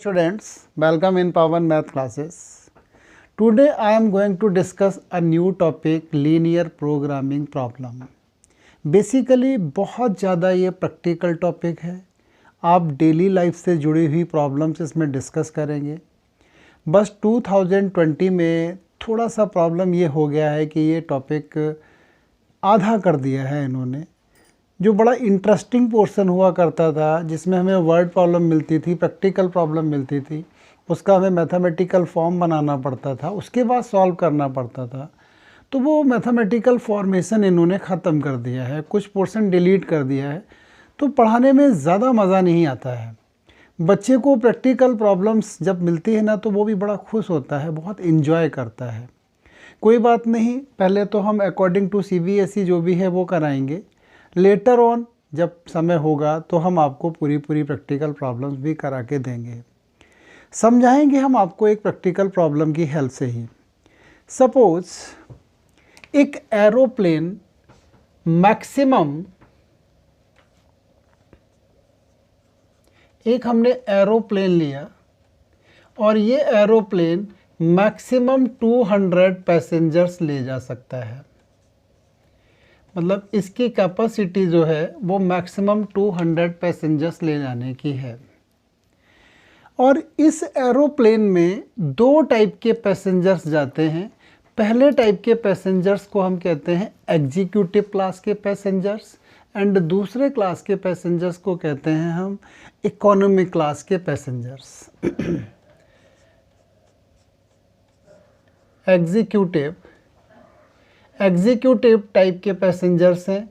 students, welcome in Pawan Math classes. Today I am going to discuss a new topic, linear programming problem. Basically बहुत ज़्यादा ये practical topic है. आप daily life से जुड़ी हुई प्रॉब्लम्स इसमें डिस्कस करेंगे. बस 2020 में थोड़ा सा प्रॉब्लम ये हो गया है कि ये टॉपिक आधा कर दिया है इन्होंने. जो बड़ा इंटरेस्टिंग पोर्शन हुआ करता था, जिसमें हमें वर्ड प्रॉब्लम मिलती थी, प्रैक्टिकल प्रॉब्लम मिलती थी, उसका हमें मैथमेटिकल फॉर्म बनाना पड़ता था, उसके बाद सॉल्व करना पड़ता था. तो वो मैथमेटिकल फॉर्मेशन इन्होंने ख़त्म कर दिया है, कुछ पोर्शन डिलीट कर दिया है. तो पढ़ाने में ज़्यादा मज़ा नहीं आता है. बच्चे को प्रैक्टिकल प्रॉब्लम्स जब मिलती है ना, तो वो भी बड़ा खुश होता है, बहुत इन्जॉय करता है. कोई बात नहीं, पहले तो हम अकॉर्डिंग टू CBSE जो भी है वो कराएंगे. लेटर ऑन जब समय होगा तो हम आपको पूरी प्रैक्टिकल प्रॉब्लम्स भी करा के देंगे. समझाएंगे हम आपको एक प्रैक्टिकल प्रॉब्लम की हेल्प से ही. सपोज एक एरोप्लेन मैक्सिमम, एक हमने एरोप्लेन लिया और ये एरोप्लेन मैक्सिमम 200 पैसेंजर्स ले जा सकता है. मतलब इसकी कैपेसिटी जो है वो मैक्सिमम 200 पैसेंजर्स ले जाने की है. और इस एरोप्लेन में दो टाइप के पैसेंजर्स जाते हैं. पहले टाइप के पैसेंजर्स को हम कहते हैं एग्जीक्यूटिव क्लास के पैसेंजर्स, एंड दूसरे क्लास के पैसेंजर्स को कहते हैं हम इकोनॉमी क्लास के पैसेंजर्स. एग्जीक्यूटिव टाइप के पैसेंजर्स हैं.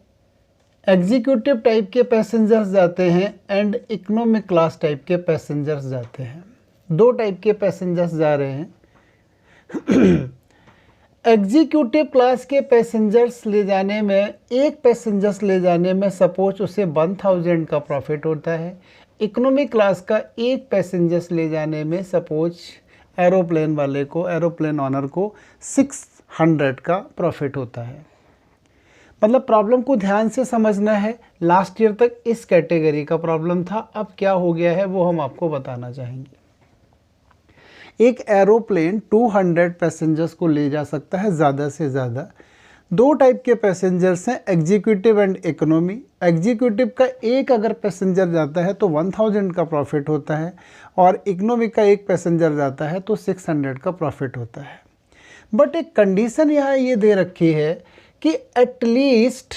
एग्जीक्यूटिव टाइप के पैसेंजर्स जाते हैं एंड इकोनॉमिक क्लास टाइप के पैसेंजर्स जाते हैं. दो टाइप के पैसेंजर्स जा रहे हैं. एग्जीक्यूटिव क्लास के पैसेंजर्स ले जाने में, एक पैसेंजर्स ले जाने में सपोज उसे 1000 का प्रॉफिट होता है. इकोनॉमिक क्लास का एक पैसेंजर्स ले जाने में सपोज एरोप्लेन वाले को, एरोप्लेन ऑनर को 600 का प्रॉफिट होता है. मतलब प्रॉब्लम को ध्यान से समझना है. लास्ट ईयर तक इस कैटेगरी का प्रॉब्लम था, अब क्या हो गया है वो हम आपको बताना चाहेंगे. एक एरोप्लेन 200 पैसेंजर्स को ले जा सकता है ज़्यादा से ज़्यादा. दो टाइप के पैसेंजर्स हैं, एग्जीक्यूटिव एंड इकोनॉमी. एग्जीक्यूटिव का एक अगर पैसेंजर जाता है तो 1000 का प्रॉफिट होता है, और इकोनॉमी का एक पैसेंजर जाता है तो 600 का प्रॉफिट होता है. बट एक कंडीशन यहाँ ये दे रखी है कि एटलीस्ट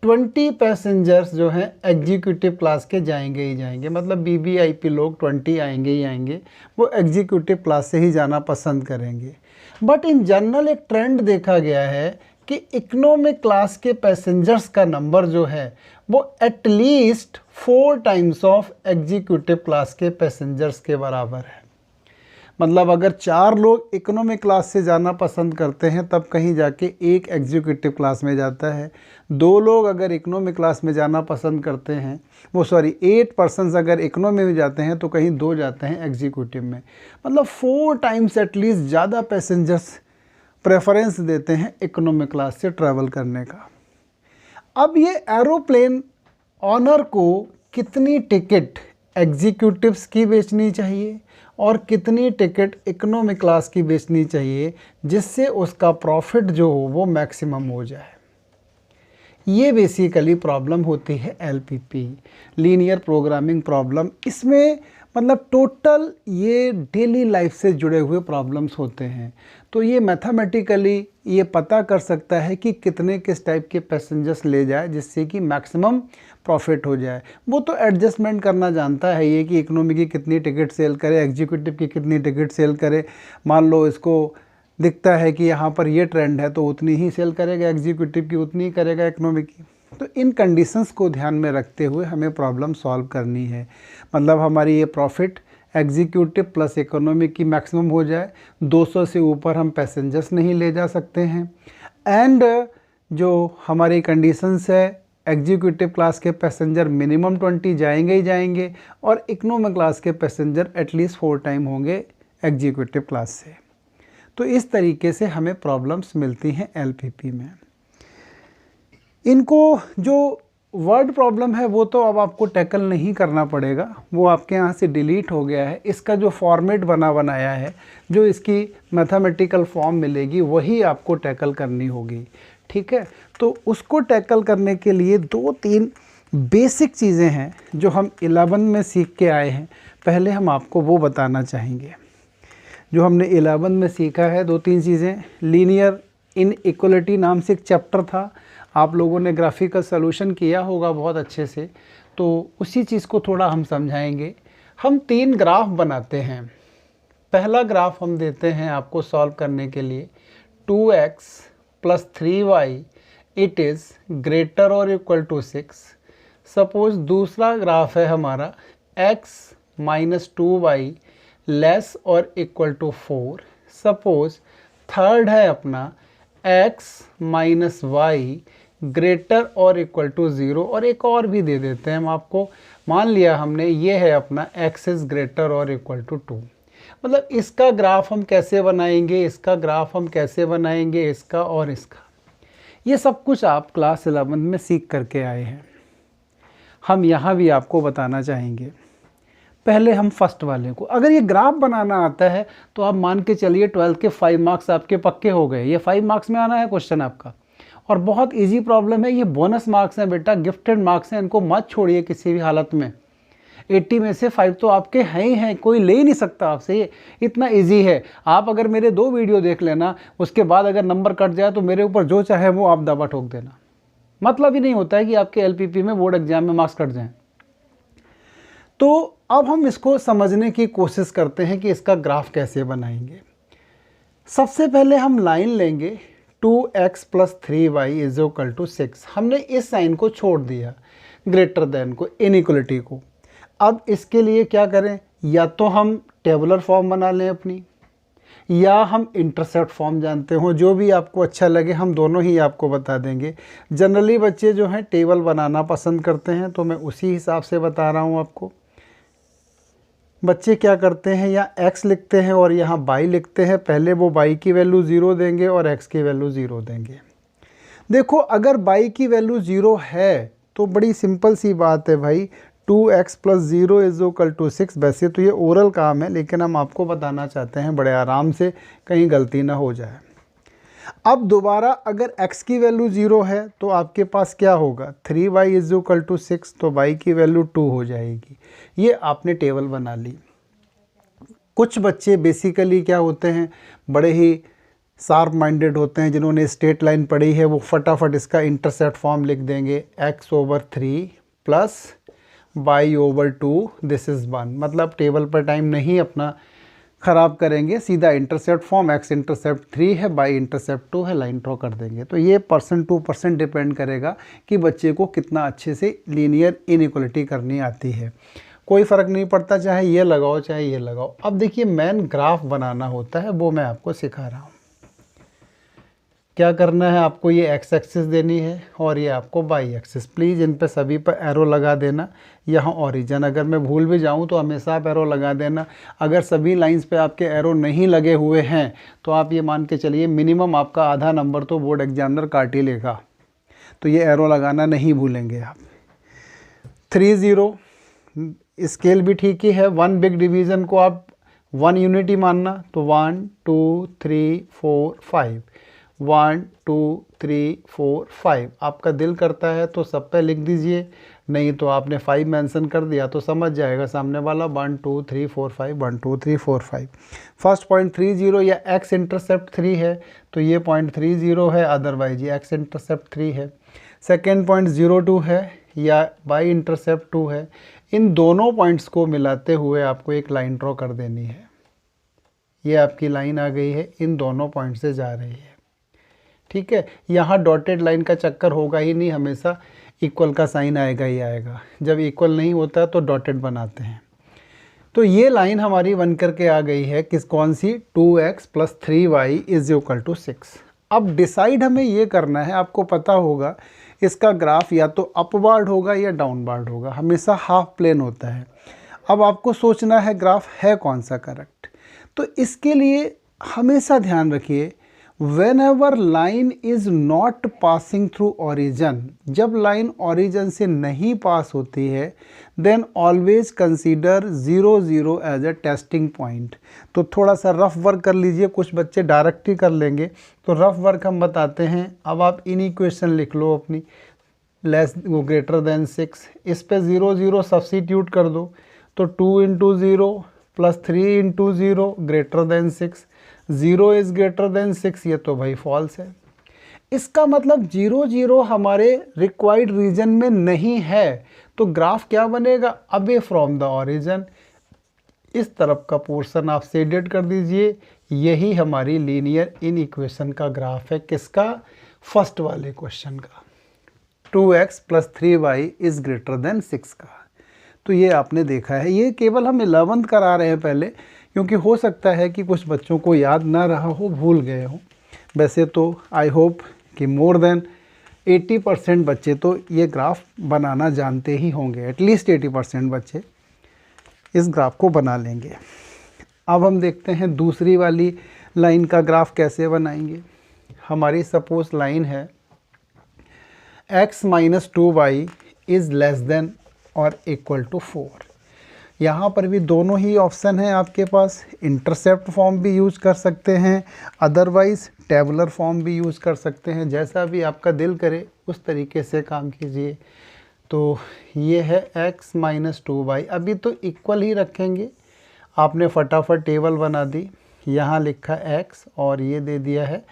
20 पैसेंजर्स जो हैं एग्जीक्यूटिव क्लास के जाएंगे ही जाएंगे. मतलब BBIP लोग 20 आएंगे ही आएंगे, वो एग्जीक्यूटिव क्लास से ही जाना पसंद करेंगे. बट इन जनरल एक ट्रेंड देखा गया है कि इकोनॉमिक क्लास के पैसेंजर्स का नंबर जो है वो at least 4 times of executive class के पैसेंजर्स के बराबर है. मतलब अगर 4 लोग इकोनॉमिक क्लास से जाना पसंद करते हैं तब कहीं जाके एक एग्जीक्यूटिव क्लास में जाता है. 2 लोग अगर इकोनॉमिक क्लास में जाना पसंद करते हैं, 8 पर्सन्स अगर इकोनॉमी में जाते हैं तो कहीं 2 जाते हैं एग्जीक्यूटिव में. मतलब 4 टाइम्स एटलीस्ट ज़्यादा पैसेंजर्स प्रेफरेंस देते हैं इकोनॉमिक क्लास से ट्रैवल करने का. अब ये एरोप्लेन ऑनर को कितनी टिकट एग्जीक्यूटिव्स की बेचनी चाहिए और कितनी टिकट इकोनॉमिक क्लास की बेचनी चाहिए, जिससे उसका प्रॉफिट जो हो वो मैक्सिमम हो जाए. ये बेसिकली प्रॉब्लम होती है LPP, लीनियर प्रोग्रामिंग प्रॉब्लम. इसमें मतलब टोटल ये डेली लाइफ से जुड़े हुए प्रॉब्लम्स होते हैं. तो ये मैथमेटिकली ये पता कर सकता है कि कितने किस टाइप के पैसेंजर्स ले जाए जिससे कि मैक्सिमम प्रॉफिट हो जाए. वो तो एडजस्टमेंट करना जानता है ये कि इकोनॉमी की कितनी टिकट सेल करे, एग्जीक्यूटिव की कितनी टिकट सेल करे. मान लो इसको दिखता है कि यहाँ पर ये ट्रेंड है तो उतनी ही सेल करेगा एग्जीक्यूटिव की, उतनी ही करेगा इकोनॉमी की. तो इन कंडीशंस को ध्यान में रखते हुए हमें प्रॉब्लम सॉल्व करनी है. मतलब हमारी ये प्रॉफिट एग्जीक्यूटिव प्लस इकोनॉमी की मैक्सिमम हो जाए. 200 से ऊपर हम पैसेंजर्स नहीं ले जा सकते हैं. एंड जो हमारी कंडीशंस है, एग्जीक्यूटिव क्लास के पैसेंजर मिनिमम 20 जाएंगे ही जाएंगे, और इकोनॉमी क्लास के पैसेंजर एटलीस्ट 4 टाइम होंगे एग्जीक्यूटिव क्लास से. तो इस तरीके से हमें प्रॉब्लम्स मिलती हैं LPP में. इनको जो वर्ड प्रॉब्लम है वो तो अब आपको टैकल नहीं करना पड़ेगा, वो आपके यहाँ से डिलीट हो गया है। इसका जो फॉर्मेट बनाया है, जो इसकी मैथमेटिकल फॉर्म मिलेगी वही आपको टैकल करनी होगी, ठीक है। तो उसको टैकल करने के लिए 2-3 बेसिक चीज़ें हैं जो हम 11 में सीख के आए हैं। पहले हम आपको वो बताना चाहेंगे जो हमने 11 में सीखा है। 2-3 चीज़ें, लीनियर इनइक्वलिटी नाम से एक चैप्टर था, आप लोगों ने ग्राफिकल सॉल्यूशन किया होगा बहुत अच्छे से, तो उसी चीज़ को थोड़ा हम समझाएंगे। हम 3 ग्राफ बनाते हैं। पहला ग्राफ हम देते हैं आपको सॉल्व करने के लिए 2x + 3y it is greater और इक्वल टू 6। सपोज़ दूसरा ग्राफ है हमारा x - 2y लेस और इक्वल टू 4। सपोज़ थर्ड है अपना x - y ग्रेटर और इक्वल टू 0, और एक और भी दे देते हैं हम आपको। मान लिया हमने ये है अपना x इज़ ग्रेटर और इक्वल टू 2। मतलब इसका ग्राफ हम कैसे बनाएंगे, इसका ग्राफ हम कैसे बनाएंगे, इसका और इसका, ये सब कुछ आप क्लास 11 में सीख करके आए हैं। हम यहाँ भी आपको बताना चाहेंगे। पहले हम फर्स्ट वाले को, अगर ये ग्राफ बनाना आता है तो आप मान के चलिए 12th के 5 मार्क्स आपके पक्के हो गए। ये 5 मार्क्स में आना है क्वेश्चन आपका, और बहुत इजी प्रॉब्लम है। ये बोनस मार्क्स हैं बेटा, गिफ्टेड मार्क्स हैं, इनको मत छोड़िए किसी भी हालत में। 80 में से 5 तो आपके हैं ही हैं, कोई ले ही नहीं सकता आपसे, ये इतना इजी है। आप अगर मेरे 2 वीडियो देख लेना, उसके बाद अगर नंबर कट जाए तो मेरे ऊपर जो चाहे वो आप दबा ठोक देना। मतलब ही नहीं होता है कि आपके LPP में बोर्ड एग्जाम में मार्क्स कट जाएं। तो अब हम इसको समझने की कोशिश करते हैं कि इसका ग्राफ कैसे बनाएंगे। सबसे पहले हम लाइन लेंगे 2x + 3y = 6। हमने इस साइन को छोड़ दिया, ग्रेटर देन को, इनइक्वलिटी को। अब इसके लिए क्या करें, या तो हम टेबुलर फॉर्म बना लें अपनी, या हम इंटरसेप्ट फॉर्म जानते हो, जो भी आपको अच्छा लगे, हम दोनों ही आपको बता देंगे। जनरली बच्चे जो हैं टेबल बनाना पसंद करते हैं, तो मैं उसी हिसाब से बता रहा हूँ आपको। बच्चे क्या करते हैं, या x लिखते हैं और यहाँ y लिखते हैं। पहले वो y की वैल्यू 0 देंगे और x की वैल्यू 0 देंगे। देखो, अगर y की वैल्यू 0 है तो बड़ी सिंपल सी बात है भाई, 2x + 0 = 6। वैसे तो ये ओरल काम है, लेकिन हम आपको बताना चाहते हैं बड़े आराम से, कहीं गलती ना हो जाए। अब दोबारा अगर x की वैल्यू 0 है तो आपके पास क्या होगा, 3y = 6, तो y की वैल्यू 2 हो जाएगी। ये आपने टेबल बना ली। कुछ बच्चे बेसिकली क्या होते हैं, बड़े ही शार्प माइंडेड होते हैं, जिन्होंने स्ट्रेट लाइन पढ़ी है, वो फटाफट इसका इंटरसेप्ट फॉर्म लिख देंगे, x/3 + y/2 दिस इज़ 1। मतलब टेबल पर टाइम नहीं अपना ख़राब करेंगे, सीधा इंटरसेप्ट फॉर्म, x इंटरसेप्ट 3 है, y इंटरसेप्ट 2 है, लाइन ड्रॉ कर देंगे। तो ये % टू % डिपेंड करेगा कि बच्चे को कितना अच्छे से लीनियर इनइक्वलिटी करनी आती है। कोई फ़र्क नहीं पड़ता, चाहे ये लगाओ चाहे ये लगाओ। अब देखिए, मेन ग्राफ बनाना होता है, वो मैं आपको सिखा रहा हूँ। क्या करना है आपको, ये x एक्सिस देनी है और ये आपको y एक्सिस। प्लीज़ इन पे सभी पर एरो लगा देना। यहाँ ओरिजिन, अगर मैं भूल भी जाऊँ तो हमेशा आप एरो लगा देना। अगर सभी लाइंस पे आपके एरो नहीं लगे हुए हैं तो आप ये मान के चलिए मिनिमम आपका आधा नंबर तो बोर्ड एग्जामिनर काट ही लेगा। तो ये एरो लगाना नहीं भूलेंगे आप। 3 0 स्केल भी ठीक ही है। 1 बिग डिवीज़न को आप 1 यूनिट ही मानना, तो 1 2 3 4 5, 1 2 3 4 5। आपका दिल करता है तो सब पे लिख दीजिए, नहीं तो आपने 5 मेंशन कर दिया तो समझ जाएगा सामने वाला 1 2 3 4 5, 1 2 3 4 5। फर्स्ट पॉइंट 30 या x इंटरसेप्ट 3 है तो ये पॉइंट 30 है, अदरवाइज ये x इंटरसेप्ट 3 है। सेकेंड पॉइंट 02 है या y इंटरसेप्ट 2 है। इन दोनों पॉइंट्स को मिलाते हुए आपको एक लाइन ड्रॉ कर देनी है। ये आपकी लाइन आ गई है, इन दोनों पॉइंट से जा रही है, ठीक है। यहाँ डॉटेड लाइन का चक्कर होगा ही नहीं, हमेशा इक्वल का साइन आएगा ही आएगा। जब इक्वल नहीं होता तो डॉटेड बनाते हैं। तो ये लाइन हमारी बन करके आ गई है, किस कौन सी, 2x + 3y = 6। अब डिसाइड हमें ये करना है, आपको पता होगा इसका ग्राफ या तो अपवर्ड होगा या डाउनवर्ड होगा, हमेशा हाफ प्लेन होता है। अब आपको सोचना है ग्राफ है कौन सा करेक्ट। तो इसके लिए हमेशा ध्यान रखिए, whenever line is not passing through origin, जब लाइन ऑरिजन से नहीं पास होती है, then always consider 0 0 as a testing point. तो थोड़ा सा रफ वर्क कर लीजिए, कुछ बच्चे डायरेक्ट ही कर लेंगे, तो रफ वर्क हम बताते हैं। अब आप इन इक्वेशन लिख लो अपनी, लेस वो ग्रेटर देन 6, इस पे 0 0 सब्स्टिट्यूट कर दो, तो 2 into 0 plus 3 into 0 greater than 6, 0 is greater then 6, ये तो भाई फॉल्स है। इसका मतलब 0 0 हमारे रिक्वायर्ड रीजन में नहीं है, तो ग्राफ क्या बनेगा, अवे फ्रॉम द ऑरिजन। इस तरफ का पोर्शन आप शेडेड कर दीजिए, यही हमारी लीनियर इन इक्वेशन का ग्राफ है। किसका, फर्स्ट वाले क्वेश्चन का, 2x plus 3y is greater then 6 का। तो ये आपने देखा है, ये केवल हम 11th करा रहे हैं पहले, क्योंकि हो सकता है कि कुछ बच्चों को याद ना रहा हो, भूल गए हो। वैसे तो आई होप कि मोर देन 80% बच्चे तो ये ग्राफ बनाना जानते ही होंगे, एटलीस्ट 80% बच्चे इस ग्राफ को बना लेंगे। अब हम देखते हैं दूसरी वाली लाइन का ग्राफ कैसे बनाएंगे। हमारी सपोज लाइन है x minus 2y is less than और इक्वल टू 4। यहाँ पर भी दोनों ही ऑप्शन हैं आपके पास, इंटरसेप्ट फॉर्म भी यूज़ कर सकते हैं, अदरवाइज़ टेबुलर फॉर्म भी यूज़ कर सकते हैं, जैसा भी आपका दिल करे उस तरीके से काम कीजिए। तो ये है x माइनस 2y, अभी तो इक्वल ही रखेंगे। आपने फटाफट टेबल बना दी, यहाँ लिखा x और ये दे दिया है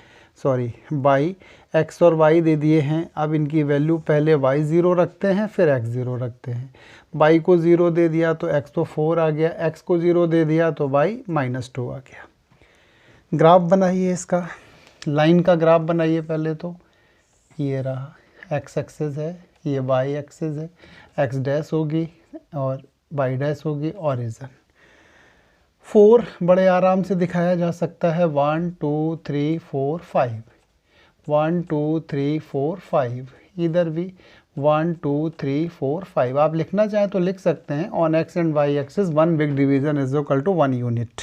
y, x और y दे दिए हैं। अब इनकी वैल्यू पहले y 0 रखते हैं, फिर x 0 रखते हैं। y को 0 दे दिया तो x तो 4 आ गया, x को 0 दे दिया तो y माइनस 2 आ गया। ग्राफ बनाइए, इसका लाइन का ग्राफ बनाइए पहले तो। ये रहा x एक्सिस है, ये y एक्सिस है, x डैश होगी और y डैश होगी ऑरिजन। 4 बड़े आराम से दिखाया जा सकता है, 1 2 3 4 5, 1 2 3 4 5, इधर भी 1 2 3 4 5। आप लिखना चाहें तो लिख सकते हैं, on X and Y axis 1 big division is equal to 1 unit.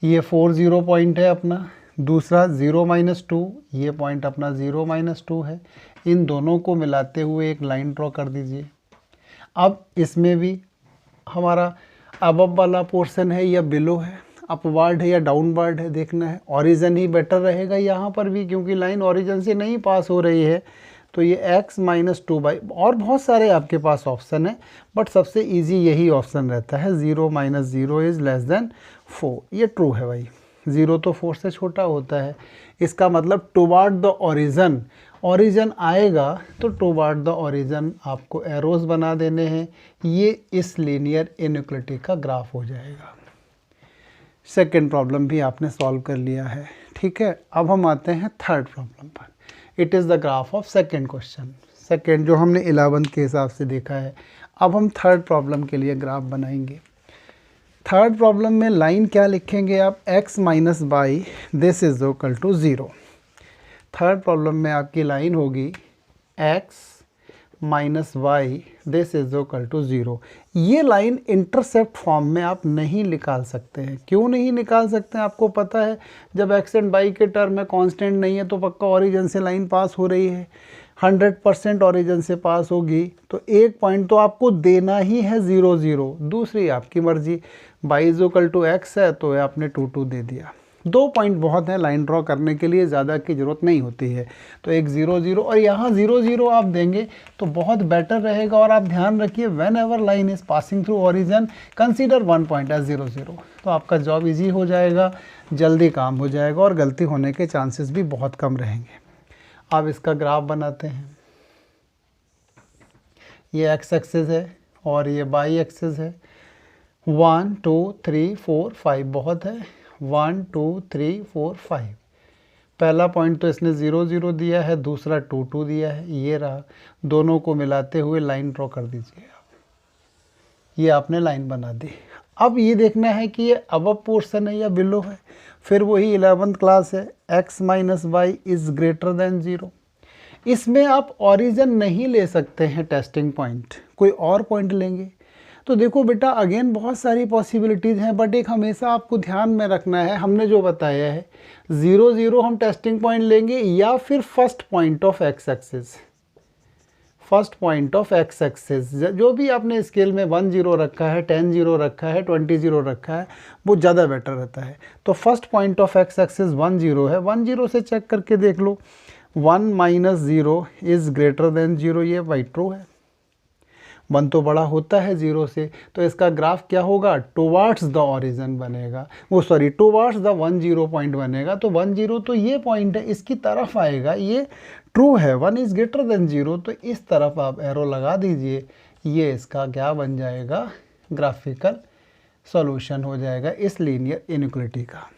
ये 4 0 पॉइंट है अपना, दूसरा 0 माइनस 2, ये पॉइंट अपना 0 माइनस 2 है। इन दोनों को मिलाते हुए एक लाइन ड्रॉ कर दीजिए। अब इसमें भी हमारा अबव वाला पोर्शन है या बिलो है, अपवर्ड है या डाउनवर्ड है, देखना है। ऑरिजन ही बेटर रहेगा यहाँ पर भी, क्योंकि लाइन ऑरिजन से नहीं पास हो रही है। तो ये x माइनस 2y, और बहुत सारे आपके पास ऑप्शन है, बट सबसे इजी यही ऑप्शन रहता है, 0 माइनस 0 इज़ लेस देन 4। ये ट्रू है भाई, 0 तो 4 से छोटा होता है। इसका मतलब टुवार्ड द ऑरिजन, ऑरिजन आएगा तो टुवार्ड द ऑरिजन आपको एरोज बना देने हैं। ये इस लीनियर इनइक्वालिटी का ग्राफ हो जाएगा। सेकेंड प्रॉब्लम भी आपने सॉल्व कर लिया है, ठीक है। अब हम आते हैं थर्ड प्रॉब्लम पर। It is the graph of second question, second जो हमने 11th के हिसाब से देखा है। अब हम थर्ड प्रॉब्लम के लिए ग्राफ बनाएंगे। थर्ड प्रॉब्लम में लाइन क्या लिखेंगे आप, x minus Y this is equal to 0। Third problem में आपकी लाइन होगी x minus Y this is equal to 0। ये लाइन इंटरसेप्ट फॉर्म में आप नहीं निकाल सकते हैं। क्यों नहीं निकाल सकते हैं, आपको पता है, जब x एंड y के टर्म में कांस्टेंट नहीं है तो पक्का ऑरिजन से लाइन पास हो रही है, 100% ऑरिजन से पास होगी, तो एक पॉइंट तो आपको देना ही है 0 0। दूसरी आपकी मर्जी, y is equal to x है तो आपने 2 2 दे दिया। 2 पॉइंट बहुत है लाइन ड्रॉ करने के लिए, ज़्यादा की ज़रूरत नहीं होती है। तो एक 0 0 और यहाँ 0 0 आप देंगे तो बहुत बेटर रहेगा। और आप ध्यान रखिए, whenever line is passing through origin consider 1 point as 0 0, तो आपका जॉब इजी हो जाएगा, जल्दी काम हो जाएगा और गलती होने के चांसेस भी बहुत कम रहेंगे। अब इसका ग्राफ बनाते हैं। ये x एक्सिस है और ये y एक्सिस है। 1 2 3 4 5 बहुत है, 1 2 3 4 5। पहला पॉइंट तो इसने 0 0 दिया है, दूसरा 2 2 दिया है, ये रहा। दोनों को मिलाते हुए लाइन ड्रॉ कर दीजिए आप। ये आपने लाइन बना दी। अब ये देखना है कि ये अबव पोर्शन है या बिलो है। फिर वही 11th क्लास है, x minus Y is greater than 0। इसमें आप ऑरिजन नहीं ले सकते हैं टेस्टिंग पॉइंट, कोई और पॉइंट लेंगे। तो देखो बेटा अगेन बहुत सारी पॉसिबिलिटीज़ हैं, बट एक हमेशा आपको ध्यान में रखना है, हमने जो बताया है 0 0 हम टेस्टिंग पॉइंट लेंगे या फिर first point of x axis, first point of x axis जो भी आपने स्केल में 1 0 रखा है, 10 0 रखा है, 20 0 रखा है, वो ज़्यादा बेटर रहता है। तो first point of x axis 1 0 है, 1 0 से चेक करके देख लो 1 - 0 इज़ ग्रेटर देन 0, ये भाई ट्रू है। 1 तो बड़ा होता है 0 से, तो इसका ग्राफ क्या होगा, टुवार्ड्स द ओरिजिन बनेगा, वो सॉरी टुवार्ड्स द 1 0 पॉइंट बनेगा। तो 1 0 तो ये पॉइंट है, इसकी तरफ आएगा, ये ट्रू है, 1 इज़ ग्रेटर देन 0, तो इस तरफ आप एरो लगा दीजिए, ये इसका क्या बन जाएगा, ग्राफिकल सॉल्यूशन हो जाएगा इस लीनियर इनइक्वालिटी का।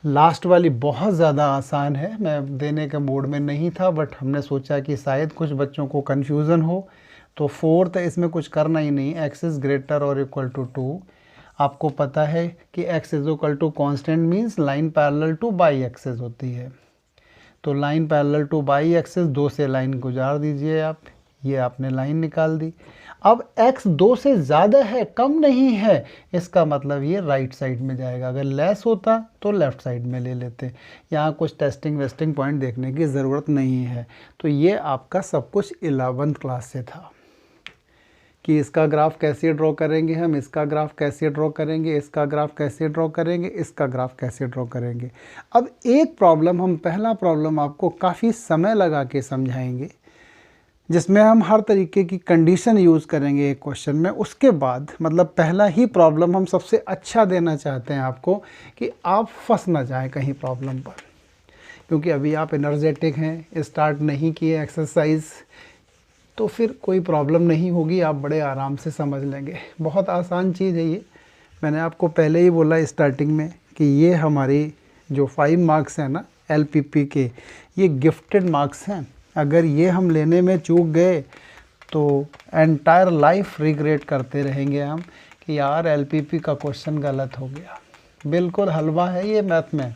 लास्ट वाली बहुत ज़्यादा आसान है, मैं देने के मूड में नहीं था, बट हमने सोचा कि शायद कुछ बच्चों को कन्फ्यूज़न हो। तो फोर्थ इसमें कुछ करना ही नहीं, एक्स इज़ ग्रेटर और इक्वल टू 2। आपको पता है कि X is equal to constant means line parallel to Y axis होती है। तो line parallel to Y axis, 2 से लाइन गुजार दीजिए आप, ये आपने लाइन निकाल दी। अब x 2 से ज़्यादा है, कम नहीं है, इसका मतलब ये राइट साइड में जाएगा, अगर लेस होता तो लेफ़्ट साइड में ले लेते। यहाँ कुछ टेस्टिंग वेस्टिंग पॉइंट देखने की ज़रूरत नहीं है। तो ये आपका सब कुछ 11th क्लास से था कि इसका ग्राफ कैसे ड्रॉ करेंगे हम, इसका ग्राफ कैसे ड्रॉ करेंगे, इसका ग्राफ कैसे ड्रॉ करेंगे, इसका ग्राफ कैसे ड्रॉ करेंगे। अब एक प्रॉब्लम, हम पहला प्रॉब्लम आपको काफ़ी समय लगा के समझाएंगे, जिसमें हम हर तरीके की कंडीशन यूज़ करेंगे एक क्वेश्चन में। उसके बाद मतलब पहला ही प्रॉब्लम हम सबसे अच्छा देना चाहते हैं आपको, कि आप फंस ना जाएं कहीं प्रॉब्लम पर, क्योंकि अभी आप एनर्जेटिक हैं, स्टार्ट नहीं किए एक्सरसाइज, तो फिर कोई प्रॉब्लम नहीं होगी, आप बड़े आराम से समझ लेंगे। बहुत आसान चीज़ है ये, मैंने आपको पहले ही बोला स्टार्टिंग में कि ये हमारी जो 5 मार्क्स हैं ना LPP के, ये गिफ्टेड मार्क्स हैं। अगर ये हम लेने में चूक गए तो एंटायर लाइफ रिग्रेट करते रहेंगे हम कि यार LPP का क्वेश्चन गलत हो गया। बिल्कुल हलवा है ये मैथ में।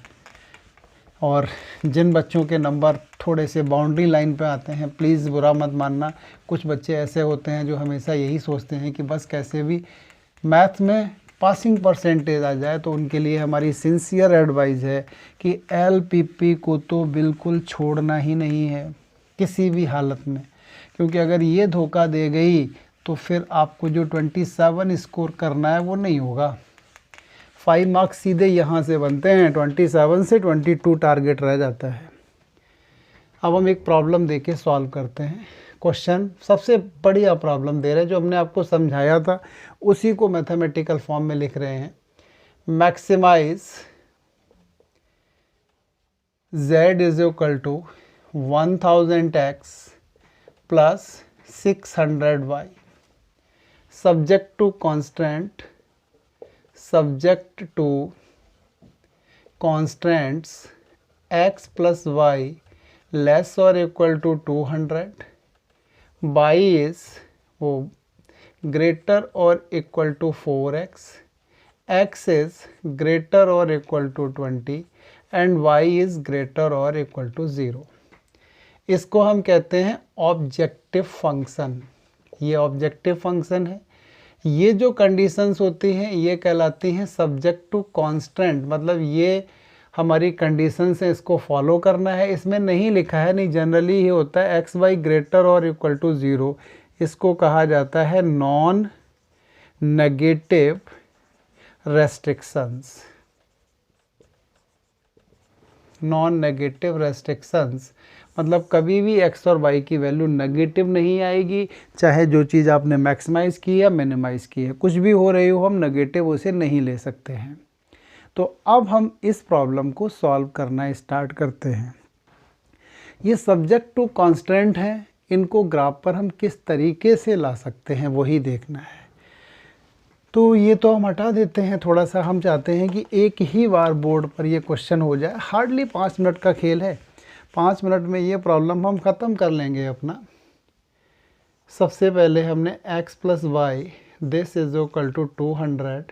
और जिन बच्चों के नंबर थोड़े से बाउंड्री लाइन पे आते हैं, प्लीज़ बुरा मत मानना, कुछ बच्चे ऐसे होते हैं जो हमेशा यही सोचते हैं कि बस कैसे भी मैथ में पासिंग परसेंटेज आ जाए। तो उनके लिए हमारी सिंसियर एडवाइस है कि LPP को तो बिल्कुल छोड़ना ही नहीं है किसी भी हालत में, क्योंकि अगर ये धोखा दे गई तो फिर आपको जो 27 स्कोर करना है वो नहीं होगा। 5 मार्क्स सीधे यहाँ से बनते हैं, 27 से 22 टारगेट रह जाता है। अब हम एक प्रॉब्लम दे के सॉल्व करते हैं। क्वेश्चन सबसे बढ़िया प्रॉब्लम दे रहे हैं, जो हमने आपको समझाया था उसी को मैथमेटिकल फॉर्म में लिख रहे हैं। Maximise z is equal to 1000x plus 600y subject to constants x plus y less or equal to 200, y is वो greater or equal to 4x, x is greater or equal to 20 and y is greater or equal to 0। इसको हम कहते हैं objective function. ये objective function है। ये जो conditions होती हैं ये कहलाती हैं सब्जेक्ट टू कांस्टेंट, मतलब ये हमारी कंडीशंस हैं, इसको फॉलो करना है। इसमें नहीं लिखा है, नहीं जनरली ये होता है एक्स वाई ग्रेटर और इक्वल टू 0। इसको कहा जाता है non negative restrictions. Non negative restrictions मतलब कभी भी एक्स और वाई की वैल्यू नेगेटिव नहीं आएगी, चाहे जो चीज़ आपने मैक्सिमाइज़ की या मिनिमाइज़ की है, कुछ भी हो रही हो, हम नेगेटिव उसे नहीं ले सकते हैं। तो अब हम इस प्रॉब्लम को सॉल्व करना स्टार्ट करते हैं। ये सब्जेक्ट टू कांस्टेंट हैं, इनको ग्राफ पर हम किस तरीके से ला सकते हैं वही देखना है। तो ये तो हम हटा देते हैं, थोड़ा सा हम चाहते हैं कि एक ही बार बोर्ड पर ये क्वेश्चन हो जाए। हार्डली 5 मिनट का खेल है, 5 मिनट में ये प्रॉब्लम हम ख़त्म कर लेंगे अपना। सबसे पहले हमने x plus Y this is equal to 200,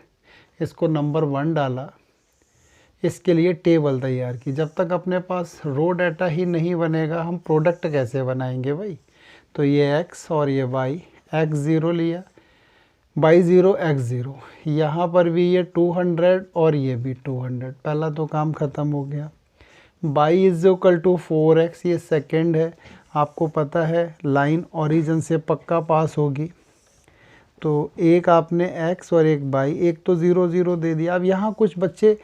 इसको नंबर 1 डाला। इसके लिए टेबल तैयार की। जब तक अपने पास रो डाटा ही नहीं बनेगा हम प्रोडक्ट कैसे बनाएंगे भाई। तो ये x और ये y, x 0 लिया, y0 x0, यहाँ पर भी ये 200 और ये भी 200, पहला तो काम ख़त्म हो गया। y is equal to 4x, ये सेकंड है, आपको पता है लाइन ओरिजिन से पक्का पास होगी, तो एक आपने x और एक y, एक तो 0 0 दे दिया। अब यहाँ कुछ बच्चे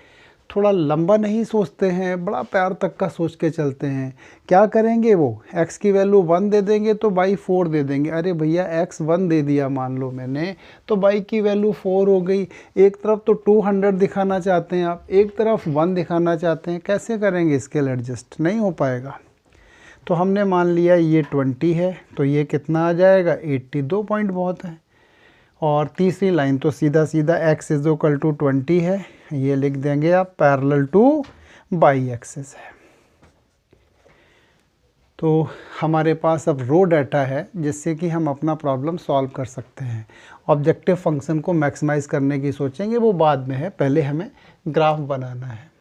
थोड़ा लंबा नहीं सोचते हैं, बड़ा प्यार तक का सोच के चलते हैं। क्या करेंगे, वो x की वैल्यू 1 दे देंगे तो y 4 दे देंगे। अरे भैया x 1 दे दिया मान लो मैंने, तो y की वैल्यू 4 हो गई। एक तरफ तो 200 दिखाना चाहते हैं आप, एक तरफ 1 दिखाना चाहते हैं, कैसे करेंगे स्केल एडजस्ट, नहीं हो पाएगा। तो हमने मान लिया ये 20 है, तो ये कितना आ जाएगा 80, 2 पॉइंट बहुत है। और तीसरी लाइन तो सीधा सीधा x इज इक्वल टू 20 है, ये लिख देंगे आप पैरेलल टू बाई एक्सिस है। तो हमारे पास अब रो डाटा है जिससे कि हम अपना प्रॉब्लम सॉल्व कर सकते हैं। ऑब्जेक्टिव फंक्शन को मैक्सिमाइज़ करने की सोचेंगे, वो बाद में है, पहले हमें ग्राफ बनाना है।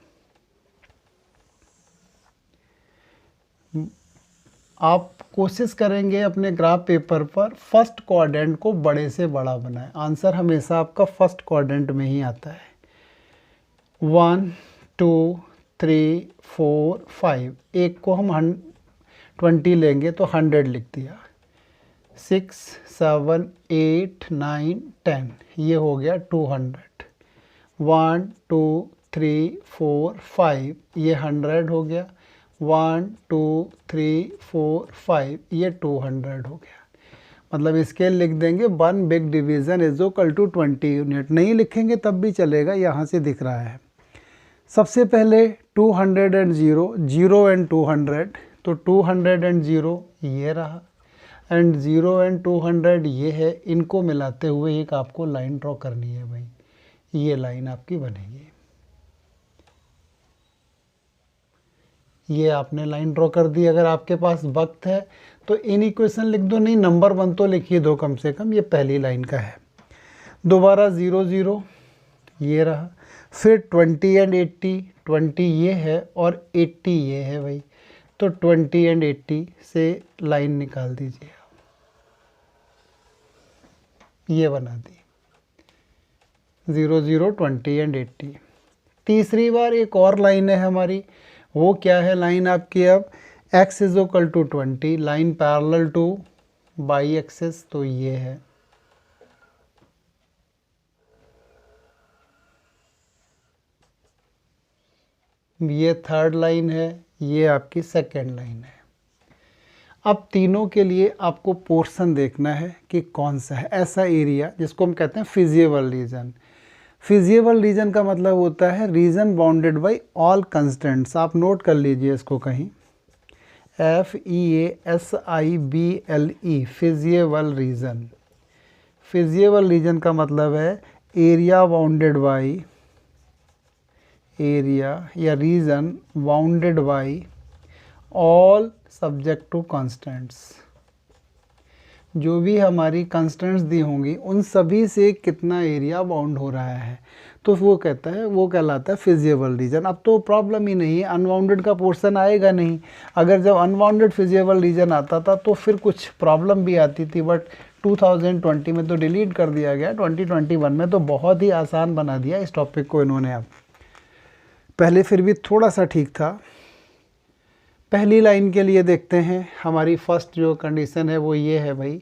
आप कोशिश करेंगे अपने ग्राफ पेपर पर फर्स्ट क्वाड्रेंट को बड़े से बड़ा बनाएं। आंसर हमेशा आपका फर्स्ट क्वाड्रेंट में ही आता है। 1 2 3 4 5, एक को हम 20 लेंगे तो 100 लिख दिया। 6 7 8 9 10, ये हो गया 200। 1 2 3 4 5, ये 100 हो गया। 1 2 3 4 5, ये 200 हो गया। मतलब स्केल लिख देंगे 1 big division is equal to 20 unit. नहीं लिखेंगे तब भी चलेगा, यहाँ से दिख रहा है। सबसे पहले 200 एंड 0, 0 एंड 200, तो 200 एंड 0 ये रहा, एंड 0 एंड 200 ये है। इनको मिलाते हुए एक आपको लाइन ड्रॉ करनी है भाई, ये लाइन आपकी बनेगी। ये आपने लाइन ड्रॉ कर दी। अगर आपके पास वक्त है तो इन इक्वेशन लिख दो, नहीं नंबर 1 तो लिखिए दो कम से कम, ये पहली लाइन का है। दोबारा 0 0 ये रहा, फिर 20 एंड 80, 20 ये है और 80 ये है भाई, तो 20 एंड 80 से लाइन निकाल दीजिए, ये बना दी 0 0 20 एंड 80। तीसरी बार एक और लाइन है हमारी, वो क्या है लाइन आपकी, अब x is equal to 20, line parallel to Y axis, तो ये है। ये थर्ड लाइन है, ये आपकी सेकेंड लाइन है। अब तीनों के लिए आपको पोर्शन देखना है कि कौन सा है ऐसा एरिया जिसको हम कहते हैं फिजिबल रीजन। फिजिबल रीजन का मतलब होता है region bounded by all constants. आप नोट कर लीजिए इसको कहीं, FEASIBLE, feasible region. Feasible region का मतलब है एरिया बाउंडेड बाय, एरिया या region bounded by all subject to constants. जो भी हमारी कांस्टेंट्स दी होंगी उन सभी से कितना एरिया बाउंड हो रहा है, तो वो कहता है, वो कहलाता है फिजिबल रीजन। अब तो प्रॉब्लम ही नहीं है, अनबाउंडेड का पोर्शन आएगा नहीं। अगर जब अनबाउंडेड फिजिबल रीजन आता था तो फिर कुछ प्रॉब्लम भी आती थी, बट 2020 में तो डिलीट कर दिया गया। 2021 में तो बहुत ही आसान बना दिया इस टॉपिक को इन्होंने। अब पहले फिर भी थोड़ा सा ठीक था। पहली लाइन के लिए देखते हैं, हमारी फर्स्ट जो कंडीशन है वो ये है भाई,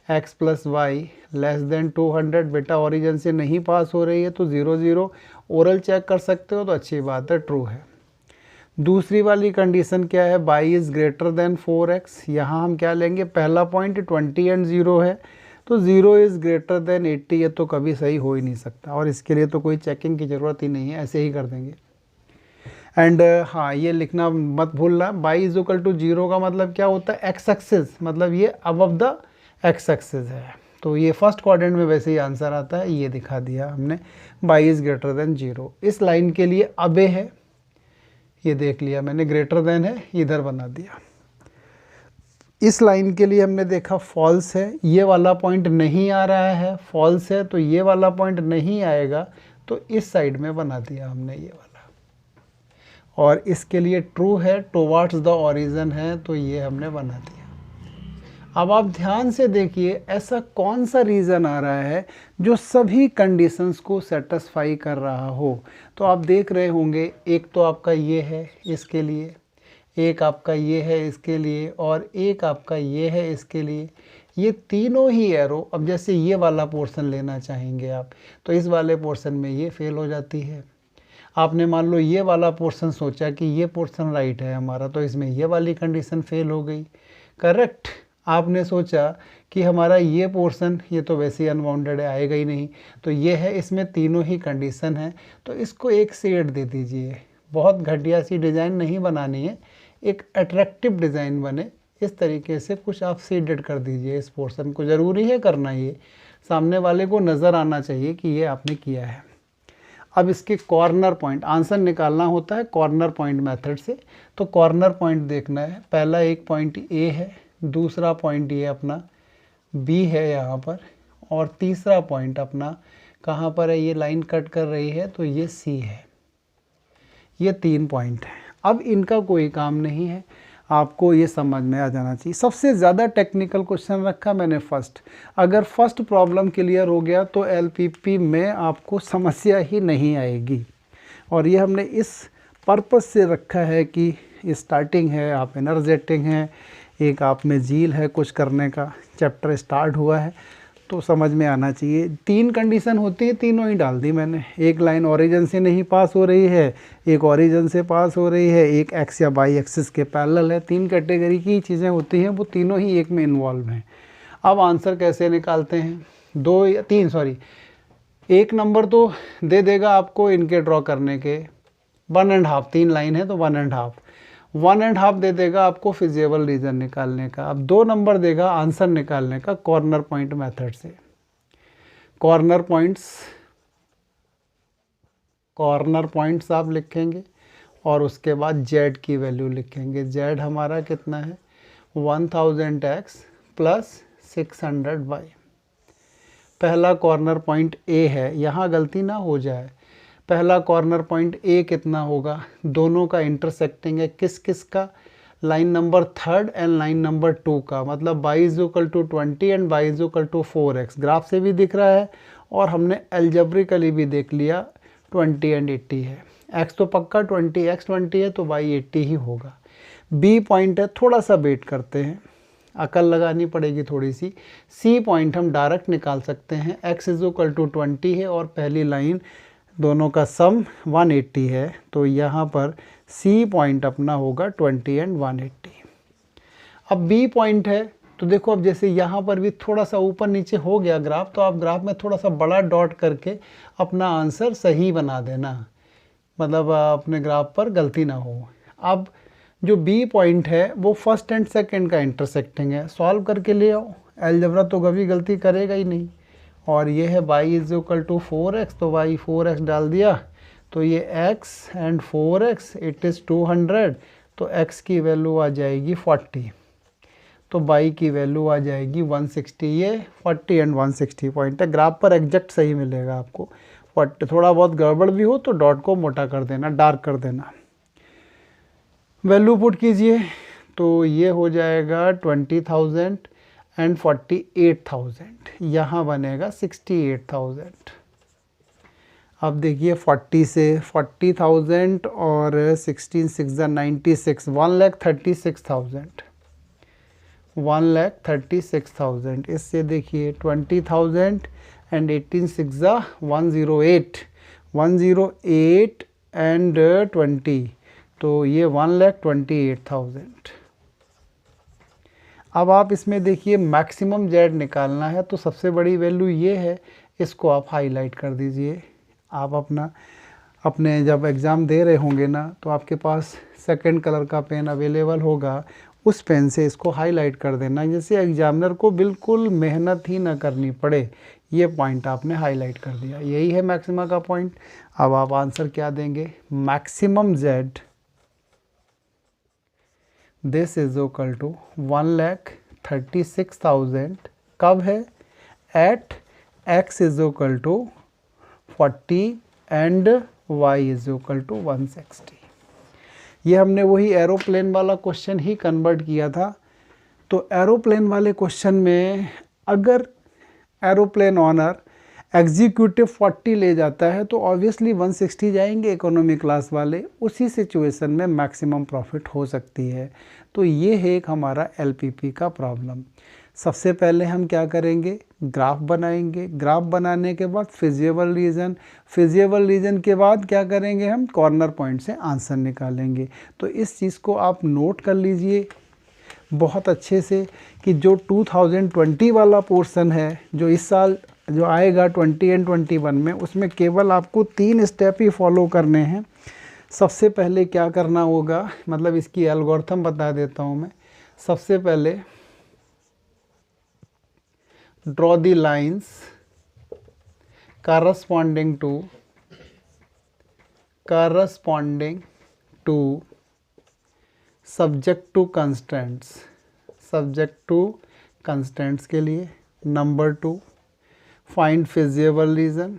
x plus Y less than 200। बेटा ओरिजिन से नहीं पास हो रही है तो 0 0, ओरल चेक कर सकते हो तो अच्छी बात है, ट्रू है। दूसरी वाली कंडीशन क्या है, y is greater then 4x। यहाँ हम क्या लेंगे, पहला पॉइंट 20 एंड 0 है, तो 0 इज़ ग्रेटर देन 80। ये तो कभी सही हो ही नहीं सकता, और इसके लिए तो कोई चेकिंग की ज़रूरत ही नहीं है, ऐसे ही कर देंगे। एंड हाँ, ये लिखना मत भूलना, y इज इक्वल टू 0 का मतलब क्या होता है, x एक्सिस, मतलब ये अबव द x एक्सिस है। तो ये फर्स्ट क्वाड्रेंट में वैसे ही आंसर आता है, ये दिखा दिया हमने, y इज़ ग्रेटर देन 0। इस लाइन के लिए अबे है, ये देख लिया मैंने, ग्रेटर देन है, इधर बना दिया। इस लाइन के लिए हमने देखा फॉल्स है, ये वाला पॉइंट नहीं आ रहा है, फॉल्स है तो ये वाला पॉइंट नहीं आएगा, तो इस साइड में बना दिया हमने ये वाला। और इसके लिए ट्रू है, टुवर्ड्स द ओरिजिन है, तो ये हमने बना दिया। अब आप ध्यान से देखिए ऐसा कौन सा रीज़न आ रहा है जो सभी कंडीशंस को सेटिस्फाई कर रहा हो। तो आप देख रहे होंगे एक तो आपका ये है इसके लिए, एक आपका ये है इसके लिए, और एक आपका ये है इसके लिए। ये तीनों ही एरो, अब जैसे ये वाला पोर्शन लेना चाहेंगे आप, तो इस वाले पोर्शन में ये फेल हो जाती है। आपने मान लो ये वाला पोर्शन सोचा कि ये पोर्शन राइट है हमारा, तो इसमें ये वाली कंडीशन फेल हो गई। करेक्ट। आपने सोचा कि हमारा ये पोर्शन, ये तो वैसे ही अनबाउंडेड है, आएगा ही नहीं, तो ये है, इसमें तीनों ही कंडीशन है, तो इसको एक शेड दे दीजिए। बहुत घटिया सी डिज़ाइन नहीं बनानी है, एक अट्रैक्टिव डिज़ाइन बने इस तरीके से कुछ आप शेडेड कर दीजिए इस पोर्शन को। ज़रूरी है करना, ये सामने वाले को नज़र आना चाहिए कि ये आपने किया है। अब इसके कॉर्नर पॉइंट, आंसर निकालना होता है कॉर्नर पॉइंट मेथड से। तो कॉर्नर पॉइंट देखना है, पहला एक पॉइंट ए है, दूसरा पॉइंट ये अपना बी है यहाँ पर, और तीसरा पॉइंट अपना कहाँ पर है, ये लाइन कट कर रही है तो ये सी है। ये 3 पॉइंट हैं। अब इनका कोई काम नहीं है, आपको ये समझ में आ जाना चाहिए। सबसे ज़्यादा टेक्निकल क्वेश्चन रखा मैंने फर्स्ट। अगर फर्स्ट प्रॉब्लम क्लियर हो गया तो एलपीपी में आपको समस्या ही नहीं आएगी। और ये हमने इस पर्पस से रखा है कि स्टार्टिंग है, आप एनर्जेटिक हैं, एक आप में जील है कुछ करने का, चैप्टर स्टार्ट हुआ है तो समझ में आना चाहिए। 3 कंडीशन होती है, तीनों ही डाल दी मैंने। एक लाइन ओरिजिन से नहीं पास हो रही है, एक ओरिजिन से पास हो रही है, एक एक्स या बाई एक्सिस के पैरेलल है। 3 कैटेगरी की चीज़ें होती हैं, वो तीनों ही एक में इन्वॉल्व हैं। अब आंसर कैसे निकालते हैं, 2 या 3 सॉरी, एक नंबर तो दे देगा आपको इनके ड्रॉ करने के 1.5, 3 लाइन है तो 1.5 दे देगा आपको फिजिबल रीजन निकालने का। अब 2 नंबर देगा आंसर निकालने का कॉर्नर पॉइंट मेथड से। कॉर्नर पॉइंट्स आप लिखेंगे और उसके बाद जेड की वैल्यू लिखेंगे। जेड हमारा कितना है, 1000x प्लस 600y। पहला कॉर्नर पॉइंट ए है, यहाँ गलती ना हो जाए। पहला कॉर्नर पॉइंट ए कितना होगा, दोनों का इंटरसेक्टिंग है, किस किस का, line number 3 and line number 2 का, मतलब y is equal to 20 and y is equal to 4x। Graph से भी दिख रहा है और हमने एल्जेब्रिकली भी देख लिया 20 एंड 80 है। x तो पक्का 20, x 20 है तो y 80 ही होगा। b पॉइंट है, थोड़ा सा वेट करते हैं, अकल लगानी पड़ेगी थोड़ी सी। c पॉइंट हम डायरेक्ट निकाल सकते हैं, x इज इक्वल टू 20 है और पहली लाइन दोनों का सम 180 है, तो यहाँ पर C पॉइंट अपना होगा 20 एंड 180। अब B पॉइंट है तो देखो, अब जैसे यहाँ पर भी थोड़ा सा ऊपर नीचे हो गया ग्राफ, तो आप ग्राफ में थोड़ा सा बड़ा डॉट करके अपना आंसर सही बना देना, मतलब अपने ग्राफ पर गलती ना हो। अब जो B पॉइंट है वो फर्स्ट एंड सेकेंड का इंटरसेक्टिंग है, सॉल्व करके ले आओ, अलजेब्रा तो कभी गलती करेगा ही नहीं। और ये है y is equal to 4x, तो y 4x डाल दिया, तो ये x and 4x it is 200, तो x की वैल्यू आ जाएगी 40, तो y की वैल्यू आ जाएगी 160। ये 40 एंड 160 पॉइंट है, ग्राफ पर एग्जैक्ट सही मिलेगा आपको। थोड़ा बहुत गड़बड़ भी हो तो डॉट को मोटा कर देना, डार्क कर देना। वैल्यू पुट कीजिए तो ये हो जाएगा 20,000 एंड 48,000, यहाँ बनेगा 68,000। अब देखिए 40 से 40,000 और 16 6 96, 1,36,000, 1,36,000। इससे देखिए 20,000 एंड 18 6 108, 108 एंड 20, तो ये 1,28,000। अब आप इसमें देखिए मैक्सिमम जेड निकालना है, तो सबसे बड़ी वैल्यू ये है, इसको आप हाईलाइट कर दीजिए। आप अपने जब एग्ज़ाम दे रहे होंगे ना, तो आपके पास सेकंड कलर का पेन अवेलेबल होगा, उस पेन से इसको हाईलाइट कर देना, जिससे एग्जामिनर को बिल्कुल मेहनत ही ना करनी पड़े। ये पॉइंट आपने हाईलाइट कर दिया, यही है मैक्सिमा का पॉइंट। अब आप आंसर क्या देंगे, maximum Z this is equal to 1,36,000, कब है, at x is equal to 40 and y is equal to 160। ये हमने वही एरोप्लेन वाला क्वेश्चन ही कन्वर्ट किया था, तो एरोप्लेन वाले क्वेश्चन में अगर एरोप्लेन ऑनर एग्जीक्यूटिव 40 ले जाता है तो ऑब्वियसली 160 जाएंगे इकोनॉमी क्लास वाले, उसी सिचुएशन में मैक्सिमम प्रॉफिट हो सकती है। तो ये है एक हमारा एलपीपी का प्रॉब्लम। सबसे पहले हम क्या करेंगे, ग्राफ बनाएंगे। ग्राफ बनाने के बाद फिजिबल रीजन के बाद क्या करेंगे, हम कॉर्नर पॉइंट से आंसर निकालेंगे। तो इस चीज़ को आप नोट कर लीजिए बहुत अच्छे से कि जो 2020 वाला पोर्शन है, जो इस साल जो आएगा 20 एंड 21 में, उसमें केवल आपको 3 स्टेप ही फॉलो करने हैं। सबसे पहले क्या करना होगा, मतलब इसकी एल्गोरिथम बता देता हूँ मैं। सबसे पहले draw the lines corresponding to subject to constraints के लिए। नंबर 2, फाइंड फिजिबल रीजन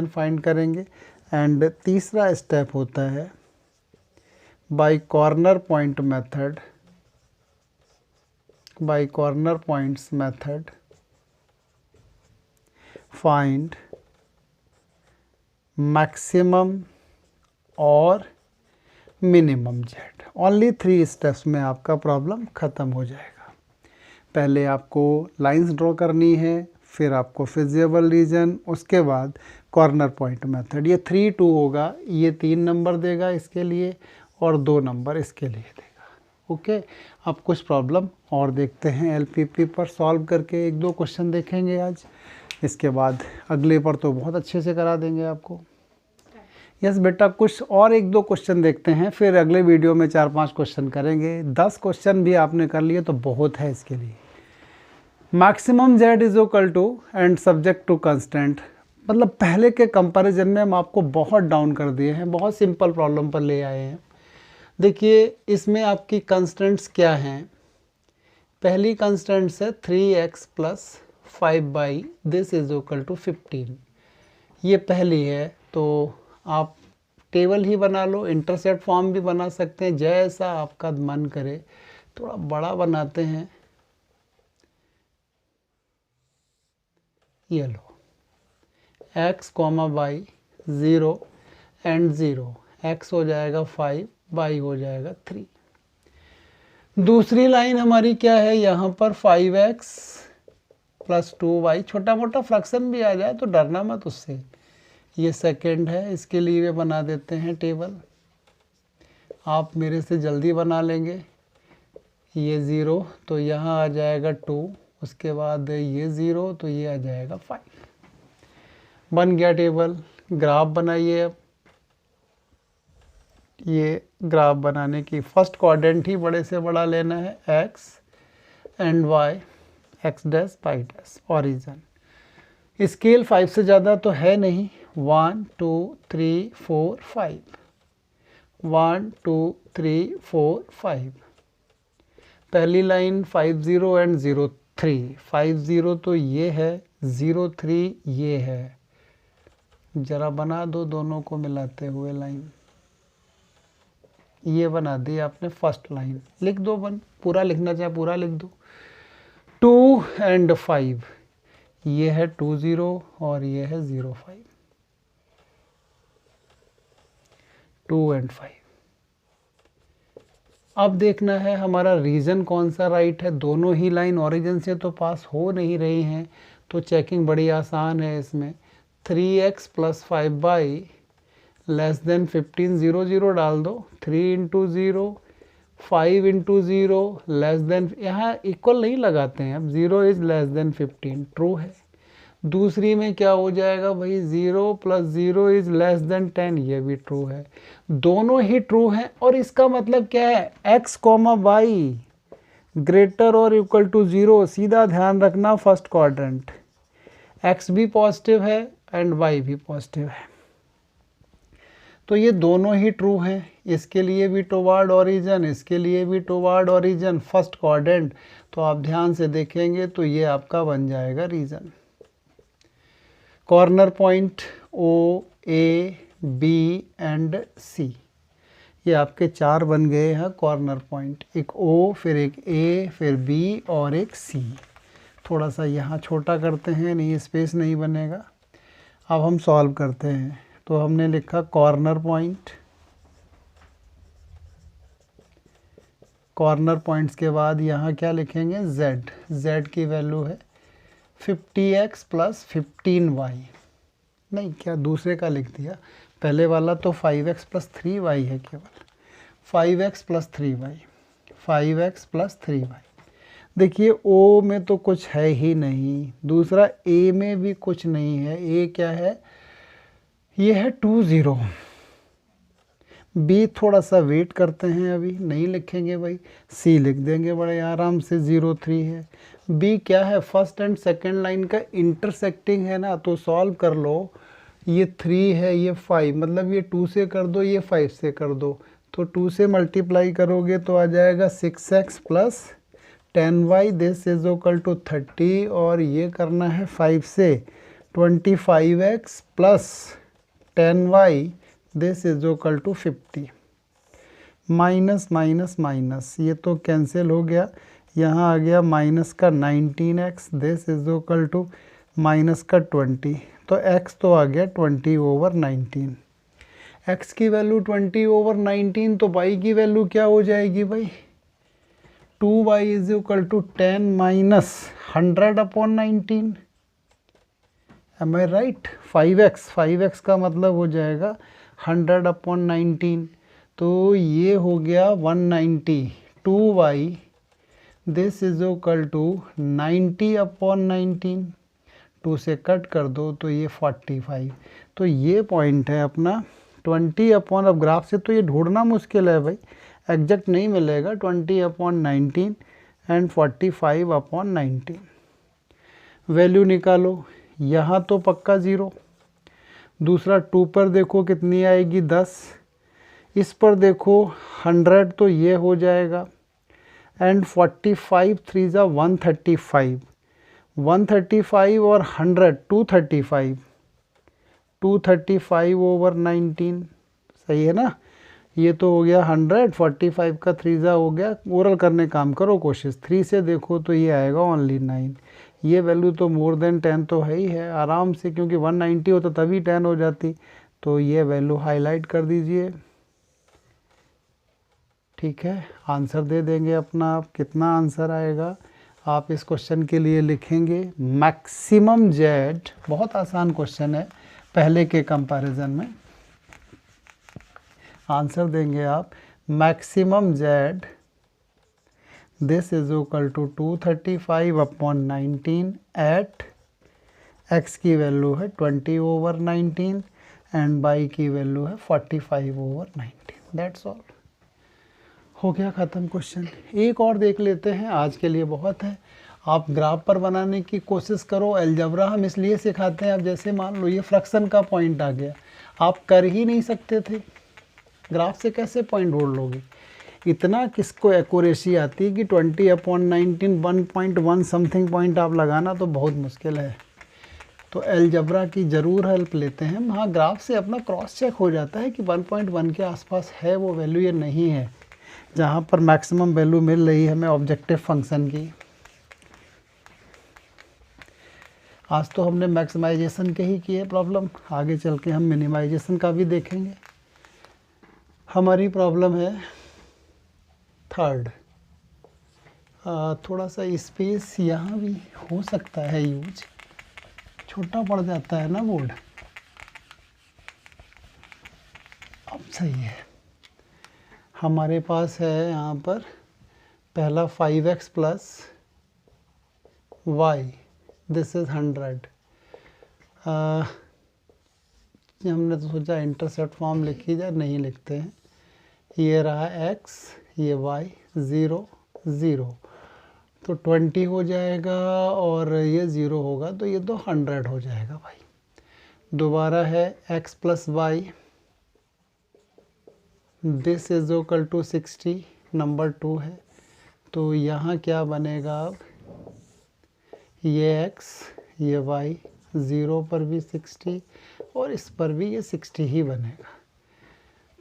फाइंड करेंगे। एंड तीसरा स्टेप होता है by corner points method find maximum और मिनिमम जेड। ओनली 3 स्टेप्स में आपका प्रॉब्लम ख़त्म हो जाएगा। पहले आपको लाइंस ड्रॉ करनी है, फिर आपको फिजिबल रीजन, उसके बाद कॉर्नर पॉइंट मेथड। ये 3-2 होगा, ये 3 नंबर देगा इसके लिए और 2 नंबर इसके लिए देगा। ओके, अब कुछ प्रॉब्लम और देखते हैं एलपीपी पर सॉल्व करके। 1-2 क्वेश्चन देखेंगे आज, इसके बाद अगले पर तो बहुत अच्छे से करा देंगे आपको। यस बेटा, कुछ और 1-2 क्वेश्चन देखते हैं, फिर अगले वीडियो में 4-5 क्वेश्चन करेंगे। 10 क्वेश्चन भी आपने कर लिए तो बहुत है इसके लिए। Maximum Z is equal to and subject to constant, मतलब पहले के कंपैरिजन में हम आपको बहुत डाउन कर दिए हैं, बहुत सिंपल प्रॉब्लम पर ले आए हैं। देखिए इसमें आपकी कंस्टेंट्स क्या हैं। पहली कंस्टेंट्स है 3x + 5y, this is equal to 15। ये पहली है, तो आप टेबल ही बना लो, इंटरसेप्ट फॉर्म भी बना सकते हैं, जैसा आपका मन करे। थोड़ा बड़ा बनाते हैं, ये लो x, y 0 एंड 0, x हो जाएगा 5, y हो जाएगा 3। दूसरी लाइन हमारी क्या है, यहाँ पर 5x + 2y, छोटा मोटा फ्रैक्शन भी आ जाए तो डरना मत उससे। ये सेकंड है, इसके लिए बना देते हैं टेबल। आप मेरे से जल्दी बना लेंगे। ये 0 तो यहाँ आ जाएगा 2, उसके बाद ये 0 तो ये आ जाएगा 5। बन गया टेबल। ग्राफ बनाइए। अब ये ग्राफ बनाने की फर्स्ट क्वाड्रेंट ही बड़े से बड़ा लेना है, x and y, x dash y dash, origin. Scale 5 से ज़्यादा तो है नहीं। 1 2 3 4 5, 1 2 3 4 5। पहली लाइन 5 0 एंड 0 3, 5 0 तो ये है, 0 3 ये है। जरा बना दो दोनों को मिलाते हुए लाइन। ये बना दी आपने फर्स्ट लाइन। लिख दो, पूरा लिखना चाहे पूरा लिख दो। 2 एंड 5, ये है 2 0 और ये है 0 5। 2 एंड 5। अब देखना है हमारा रीजन कौन सा राइट है। दोनों ही लाइन ओरिजिन से तो पास हो नहीं रही हैं, तो चेकिंग बड़ी आसान है इसमें। 3x + 5y < 15, 0 0 डाल दो। 3 × 0, 5 × 0 <, यहाँ इक्वल नहीं लगाते हैं, अब 0 इज < 15, ट्रू है। दूसरी में क्या हो जाएगा भाई, 0 + 0 इज < 10, ये भी ट्रू है। दोनों ही ट्रू हैं, और इसका मतलब क्या है, x, y ग्रेटर और इक्वल टू 0। सीधा ध्यान रखना फर्स्ट क्वाड्रेंट, x भी पॉजिटिव है एंड y भी पॉजिटिव है, तो ये दोनों ही ट्रू हैं। इसके लिए भी टुवर्ड ओरिजिन, इसके लिए भी टुवर्ड ओरिजिन, फर्स्ट क्वाड्रेंट। तो आप ध्यान से देखेंगे तो ये आपका बन जाएगा reason. Corner point O A B and C, ये आपके 4 बन गए हैं कॉर्नर पॉइंट, एक ओ, फिर एक ए, फिर बी और एक सी। थोड़ा सा यहाँ छोटा करते हैं, नहीं स्पेस नहीं बनेगा। अब हम सॉल्व करते हैं, तो हमने लिखा कॉर्नर पॉइंट, कॉर्नर पॉइंट्स के बाद यहाँ क्या लिखेंगे, z, z की वैल्यू है 50x प्लस 15y, नहीं क्या दूसरे का लिख दिया, पहले वाला तो 5x प्लस 3y है, केवल 5x plus 3y, 5x plus 3y। देखिए ओ में तो कुछ है ही नहीं, दूसरा ए में भी कुछ नहीं है, ए क्या है, ये है 20। बी थोड़ा सा वेट करते हैं, अभी नहीं लिखेंगे भाई, सी लिख देंगे बड़े आराम से, 03 है। बी क्या है, फर्स्ट एंड सेकंड लाइन का इंटरसेक्टिंग है ना, तो सॉल्व कर लो, ये 3 है, ये 5, मतलब ये 2 से कर दो, ये 5 से कर दो, तो 2 से मल्टीप्लाई करोगे तो आ जाएगा 6x plus 10y, this is equal to 30, और ये करना है 5 से 25x plus 10y, this is equal to 50। Minus minus minus ये तो कैंसिल हो गया, यहाँ आ गया माइनस का 19x, this is equal to minus का 20, तो x तो आ गया 20/19। x की वैल्यू 20/19, तो y की वैल्यू क्या हो जाएगी भाई, 2y is equal to 10 minus 100/19। Am I right, 5x का मतलब हो जाएगा 100/19, तो ये हो गया 190, 2y this is equal to 90/19, 2 से कट कर दो तो ये 45। तो ये पॉइंट है अपना 20 अब ग्राफ से तो ये ढूंढना मुश्किल है भाई, एग्जैक्ट नहीं मिलेगा, 20/19 एंड 45/19। वैल्यू निकालो, यहाँ तो पक्का 0, दूसरा 2 पर देखो कितनी आएगी 10, इस पर देखो 100, तो ये हो जाएगा, एंड 45 3 ज़ा 135, 135 और 100 235, 235/19, सही है ना, ये तो हो गया 100, 45 का 3 ज़ा हो गया, ओरल करने काम करो कोशिश, 3 से देखो तो ये आएगा ओनली 9, ये वैल्यू तो मोर देन 10 तो है ही है आराम से, क्योंकि 190 होता तभी 10 हो जाती, तो ये वैल्यू हाईलाइट कर दीजिए। ठीक है, आंसर दे देंगे अपना आप, कितना आंसर आएगा आप इस क्वेश्चन के लिए लिखेंगे, मैक्सिमम जेड, बहुत आसान क्वेश्चन है पहले के कंपैरिजन में। आंसर देंगे आप maximum Z, this is equal to 235/19 at x की वैल्यू है 20/19 एंड y की वैल्यू है 45/19। दैट्स ऑल, हो गया ख़त्म क्वेश्चन। एक और देख लेते हैं, आज के लिए बहुत है। आप ग्राफ पर बनाने की कोशिश करो, अलजेब्रा हम इसलिए सिखाते हैं, अब जैसे मान लो ये फ्रैक्शन का पॉइंट आ गया, आप कर ही नहीं सकते थे, ग्राफ से कैसे पॉइंट ढूंढ लोगे, इतना किसको एक्यूरेसी आती है कि 20/19 1.1 समथिंग पॉइंट आप लगाना तो बहुत मुश्किल है, तो अलजेब्रा की ज़रूर हेल्प लेते हैं। हाँ, ग्राफ से अपना क्रॉस चेक हो जाता है कि 1.1 के आसपास है वो वैल्यू या नहीं है, जहाँ पर मैक्सिमम वैल्यू मिल रही है हमें ऑब्जेक्टिव फंक्शन की। आज तो हमने मैक्सिमाइजेशन के ही किए प्रॉब्लम, आगे चल के हम मिनिमाइजेशन का भी देखेंगे। हमारी प्रॉब्लम है थर्ड, थोड़ा सा स्पेस यहाँ भी हो सकता है यूज, छोटा पड़ जाता है ना बोर्ड, अब सही है। हमारे पास है यहाँ पर पहला 5x plus y, this is 100। हमने तो सोचा इंटरसेप्ट फॉर्म लिखी जाए, नहीं लिखते हैं, ये रहा x, ये y, 0 0, तो 20 हो जाएगा और ये 0 होगा, तो ये तो 100 हो जाएगा भाई। दोबारा है x plus Y, this is equal to 60, number 2 है, तो यहाँ क्या बनेगा अब, ये x, ये y, 0 पर भी 60, और इस पर भी ये 60 ही बनेगा।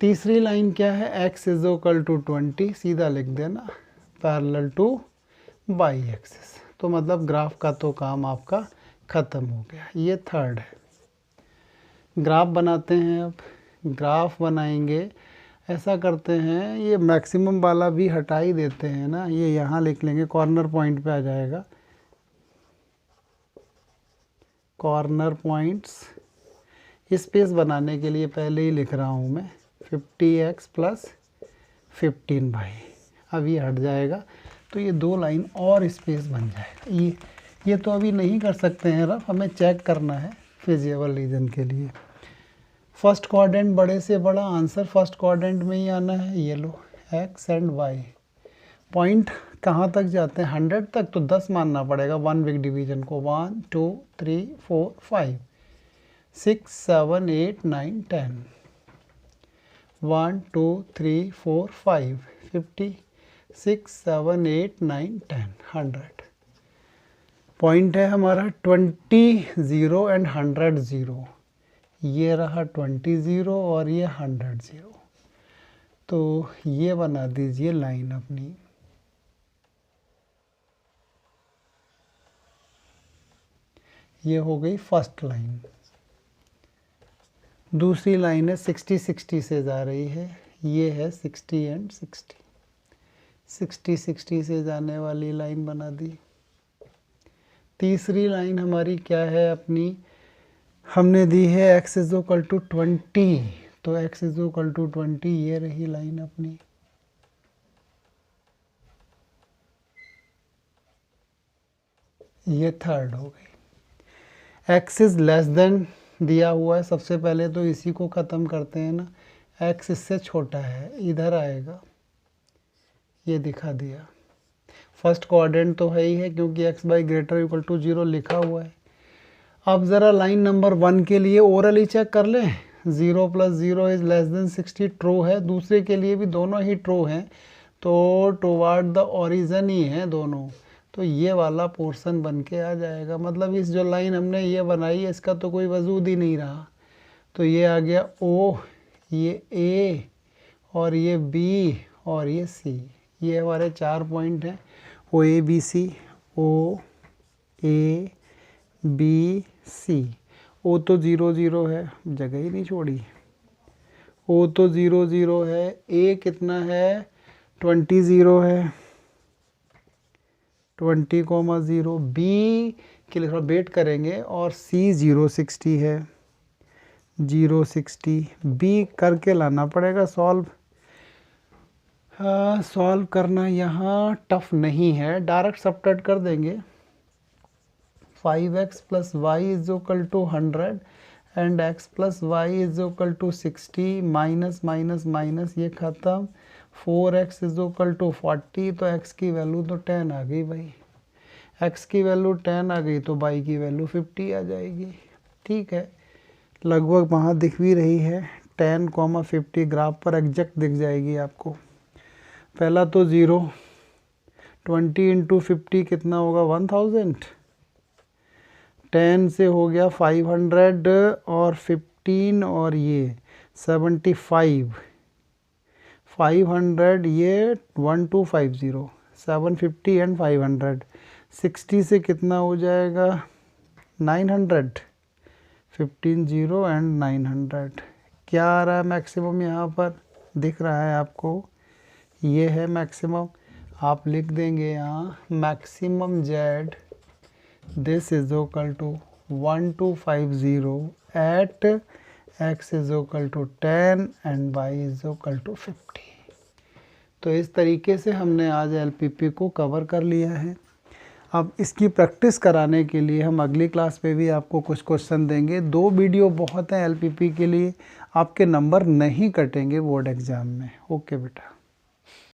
तीसरी लाइन क्या है, x इज इक्वल टू 20, सीधा लिख देना पैरेलल टू y एक्सिस। तो मतलब ग्राफ का तो काम आपका ख़त्म हो गया। ये थर्ड है। ग्राफ बनाते हैं। अब ग्राफ बनाएंगे, ऐसा करते हैं, ये मैक्सिमम वाला भी हटा ही देते हैं ना, ये यहाँ लिख लेंगे, कॉर्नर पॉइंट पे आ जाएगा। कॉर्नर पॉइंट्स स्पेस बनाने के लिए पहले ही लिख रहा हूँ मैं 50x प्लस 15y। अब ये हट जाएगा तो ये दो लाइन और स्पेस बन जाएगा। ये तो अभी नहीं कर सकते हैं रफ, हमें चेक करना है फिजिबल रीजन के लिए। फर्स्ट क्वाड्रेंट बड़े से बड़ा, आंसर फर्स्ट क्वाड्रेंट में ही आना है। ये लो x एंड y। पॉइंट कहाँ तक जाते हैं, 100 तक, तो 10 मानना पड़ेगा वन वीक डिवीजन को। 1 2 3 4 5 6 7 8 9 10। 1 2 3 4 5 50 6 7 8 9 10 100। पॉइंट है हमारा 20 0 एंड 100 0। ये रहा 20 0 और ये 100 0। तो ये बना दीजिए लाइन अपनी। ये हो गई फर्स्ट लाइन। दूसरी लाइन है 60 60 से जा रही है, ये है 60 एंड 60। 60 60 से जाने वाली लाइन बना दी। तीसरी लाइन हमारी क्या है अपनी, हमने दी है x इज इक्वल टू 20, तो x इज इक्वल टू 20, ये रही लाइन अपनी। ये थर्ड हो गई। x इज लेस देन दिया हुआ है, सबसे पहले तो इसी को ख़त्म करते हैं ना। x इससे छोटा है, इधर आएगा, ये दिखा दिया। फर्स्ट क्वाड्रेंट तो है ही है क्योंकि x Y greater equal to 0 लिखा हुआ है। अब ज़रा लाइन नंबर 1 के लिए ओरली चेक कर लें। 0 plus 0 is less than 60 true है। दूसरे के लिए भी दोनों ही ट्रू हैं, तो टुवार्ड द ओरिजिन ही हैं दोनों। तो ये वाला पोर्शन बन के आ जाएगा। मतलब इस जो लाइन हमने ये बनाई है इसका तो कोई वजूद ही नहीं रहा। तो ये आ गया O, ये A और ये B और ये C। ये हमारे 4 पॉइंट हैं, OABC, O A B C। O तो 0 0 है, जगह ही नहीं छोड़ी। O तो 0 0 है, A कितना है 20 0 है, 20,0। B के लिए थोड़ा वेट करेंगे, और C 0 60 है, 0 60। B करके लाना पड़ेगा सॉल्व। सॉल्व करना यहाँ टफ नहीं है, डायरेक्ट सब्ट्रैक्ट कर देंगे। 5x plus Y is equal to 100 and x plus Y is equal to 60, minus minus minus ये ख़त्म। 4x इज इक्वल टू 40, तो x की वैल्यू तो 10 आ गई भाई। x की वैल्यू 10 आ गई तो y की वैल्यू 50 आ जाएगी। ठीक है, लगभग वहाँ दिख भी रही है 10,50 ग्राफ पर एग्जैक्ट दिख जाएगी आपको। पहला तो 0, 20 इंटू 50 कितना होगा 1000। 10 से हो गया 500 और 15 और ये 75। 500 ये 1250, 750 एंड 500। 60 से कितना हो जाएगा 900, 15 0 एंड 900। क्या आ रहा है मैक्सिमम, यहाँ पर दिख रहा है आपको, ये है मैक्सिमम। आप लिख देंगे यहाँ maximum Z this is equal to 1250 at x is equal to 10 and y is equal to 50। तो इस तरीके से हमने आज LPP को कवर कर लिया है। अब इसकी प्रैक्टिस कराने के लिए हम अगली क्लास पे भी आपको कुछ क्वेश्चन देंगे। 2 वीडियो बहुत हैं LPP के लिए, आपके नंबर नहीं कटेंगे बोर्ड एग्ज़ाम में। ओके बेटा।